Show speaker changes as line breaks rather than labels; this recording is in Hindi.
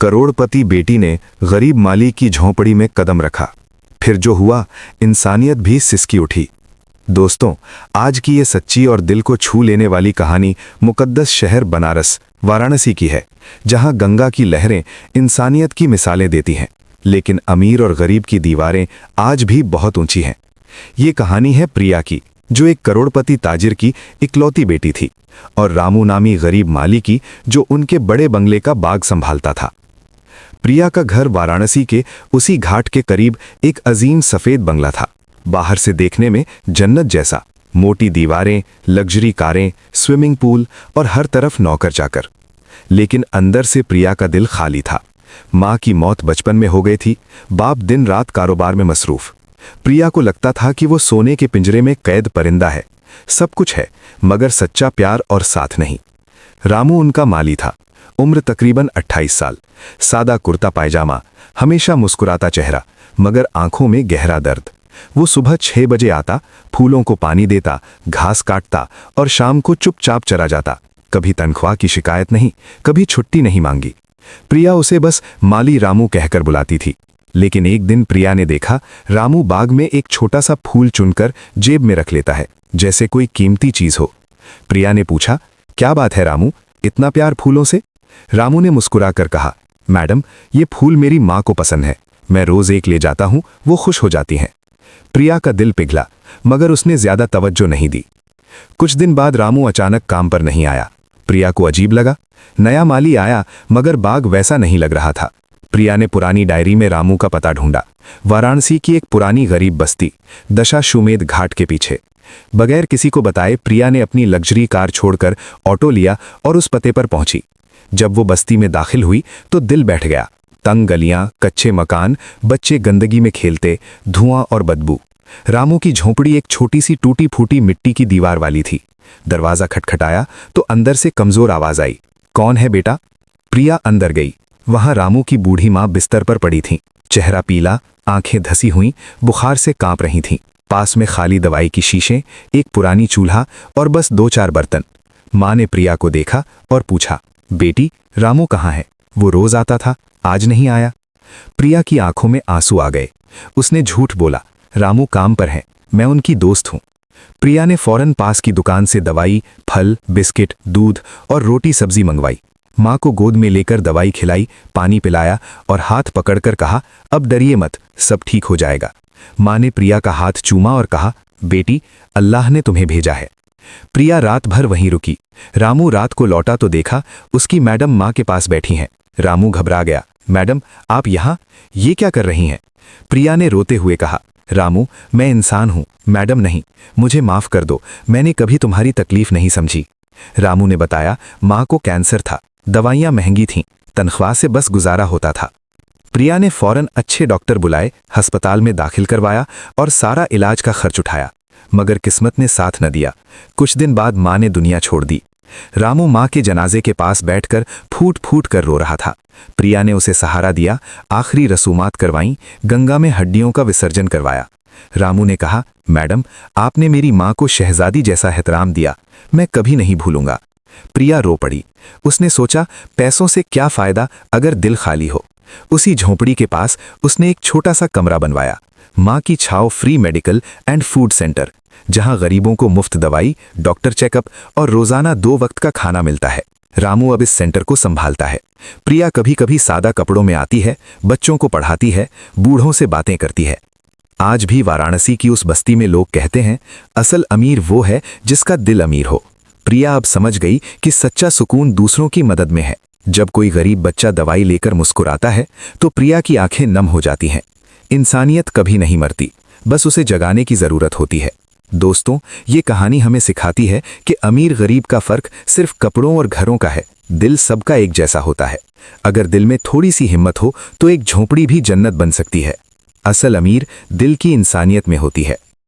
करोड़पति बेटी ने गरीब माली की झोंपड़ी में कदम रखा। फिर जो हुआ, इंसानियत भी सिसकी उठी। दोस्तों, आज की ये सच्ची और दिल को छू लेने वाली कहानी मुकद्दस शहर बनारस वाराणसी की है, जहां गंगा की लहरें इंसानियत की मिसालें देती हैं, लेकिन अमीर और गरीब की दीवारें आज भी बहुत ऊंची हैं। ये कहानी है प्रिया की, जो एक करोड़पति ताजिर की इकलौती बेटी थी, और रामू नामी गरीब माली की, जो उनके बड़े बंगले का बाग संभालता था। प्रिया का घर वाराणसी के उसी घाट के करीब एक अजीम सफेद बंगला था। बाहर से देखने में जन्नत जैसा, मोटी दीवारें, लग्जरी कारें, स्विमिंग पूल और हर तरफ नौकर चाकर। लेकिन अंदर से प्रिया का दिल खाली था। माँ की मौत बचपन में हो गई थी, बाप दिन रात कारोबार में मसरूफ। प्रिया को लगता था कि वो सोने के पिंजरे में कैद परिंदा है, सब कुछ है मगर सच्चा प्यार और साथ नहीं। रामू उनका माली था, उम्र तकरीबन 28 साल, सादा कुर्ता पायजामा, हमेशा मुस्कुराता चेहरा, मगर आंखों में गहरा दर्द। वो सुबह 6 बजे आता, फूलों को पानी देता, घास काटता और शाम को चुपचाप चला जाता। कभी तनख्वाह की शिकायत नहीं, कभी छुट्टी नहीं मांगी। प्रिया उसे बस माली रामू कहकर बुलाती थी। लेकिन एक दिन प्रिया ने देखा, रामू बाग में एक छोटा सा फूल चुनकर जेब में रख लेता है, जैसे कोई कीमती चीज हो। प्रिया ने पूछा, क्या बात है रामू, इतना प्यार फूलों से? रामू ने मुस्कुराकर कहा, मैडम, ये फूल मेरी माँ को पसंद है, मैं रोज एक ले जाता हूँ, वो खुश हो जाती हैं। प्रिया का दिल पिघला, मगर उसने ज्यादा तवज्जो नहीं दी। कुछ दिन बाद रामू अचानक काम पर नहीं आया। प्रिया को अजीब लगा। नया माली आया, मगर बाग वैसा नहीं लग रहा था। प्रिया ने पुरानी डायरी में रामू का पता ढूंढा। वाराणसी की एक पुरानी गरीब बस्ती, दशाश्वमेध घाट के पीछे। बगैर किसी को बताए प्रिया ने अपनी लग्जरी कार छोड़कर ऑटो लिया और उस पते पर पहुंची। जब वो बस्ती में दाखिल हुई तो दिल बैठ गया। तंग गलियां, कच्चे मकान, बच्चे गंदगी में खेलते, धुआं और बदबू। रामू की झोंपड़ी एक छोटी सी टूटी फूटी मिट्टी की दीवार वाली थी। दरवाजा खटखटाया तो अंदर से कमजोर आवाज आई, कौन है बेटा? प्रिया अंदर गई। वहां रामू की बूढ़ी माँ बिस्तर पर पड़ी थी, चेहरा पीला, आंखें धसी हुई, बुखार से कांप रही थीं। पास में खाली दवाई की शीशें, एक पुरानी चूल्हा और बस 2-4 बर्तन। माँ ने प्रिया को देखा और पूछा, बेटी, रामू कहाँ है? वो रोज आता था, आज नहीं आया। प्रिया की आंखों में आंसू आ गए। उसने झूठ बोला, रामू काम पर है, मैं उनकी दोस्त हूं। प्रिया ने फौरन पास की दुकान से दवाई, फल, बिस्किट, दूध और रोटी सब्जी मंगवाई। माँ को गोद में लेकर दवाई खिलाई, पानी पिलाया और हाथ पकड़कर कहा, अब डरिए मत, सब ठीक हो जाएगा। माँ ने प्रिया का हाथ चूमा और कहा, बेटी, अल्लाह ने तुम्हें भेजा है। प्रिया रात भर वहीं रुकी। रामू रात को लौटा तो देखा उसकी मैडम माँ के पास बैठी हैं। रामू घबरा गया, मैडम, आप यहाँ, ये क्या कर रही हैं? प्रिया ने रोते हुए कहा, रामू, मैं इंसान हूं, मैडम नहीं, मुझे माफ कर दो, मैंने कभी तुम्हारी तकलीफ नहीं समझी। रामू ने बताया, माँ को कैंसर था, दवाइयाँ महंगी थीं, तनख्वाह से बस गुजारा होता था। प्रिया ने फौरन अच्छे डॉक्टर बुलाए, अस्पताल में दाखिल करवाया और सारा इलाज का खर्च उठाया, मगर किस्मत ने साथ न दिया। कुछ दिन बाद माँ ने दुनिया छोड़ दी। रामू माँ के जनाजे के पास बैठकर फूट फूट कर रो रहा था। प्रिया ने उसे सहारा दिया, आखिरी रसूमात करवाईं, गंगा में हड्डियों का विसर्जन करवाया। रामू ने कहा, मैडम, आपने मेरी माँ को शहजादी जैसा एहतराम दिया, मैं कभी नहीं भूलूंगा। प्रिया रो पड़ी। उसने सोचा, पैसों से क्या फायदा अगर दिल खाली हो। उसी झोंपड़ी के पास उसने एक छोटा सा कमरा बनवाया, माँ की छाव free medical and food centre, जहां गरीबों को मुफ्त दवाई, डॉक्टर चेकअप और रोजाना 2 वक्त का खाना मिलता है। रामू अब इस सेंटर को संभालता है। प्रिया कभी कभी सादा कपड़ों में आती है, बच्चों को पढ़ाती है, बूढ़ों से बातें करती है। आज भी वाराणसी की उस बस्ती में लोग कहते हैं, असल अमीर वो है जिसका दिल अमीर हो। प्रिया अब समझ गई कि सच्चा सुकून दूसरों की मदद में है। जब कोई गरीब बच्चा दवाई लेकर मुस्कुराता है तो प्रिया की आंखें नम हो जाती हैं। इंसानियत कभी नहीं मरती, बस उसे जगाने की जरूरत होती है। दोस्तों, ये कहानी हमें सिखाती है कि अमीर गरीब का फर्क सिर्फ कपड़ों और घरों का है, दिल सबका एक जैसा होता है। अगर दिल में थोड़ी सी हिम्मत हो तो एक झोंपड़ी भी जन्नत बन सकती है। असल अमीर दिल की इंसानियत में होती है।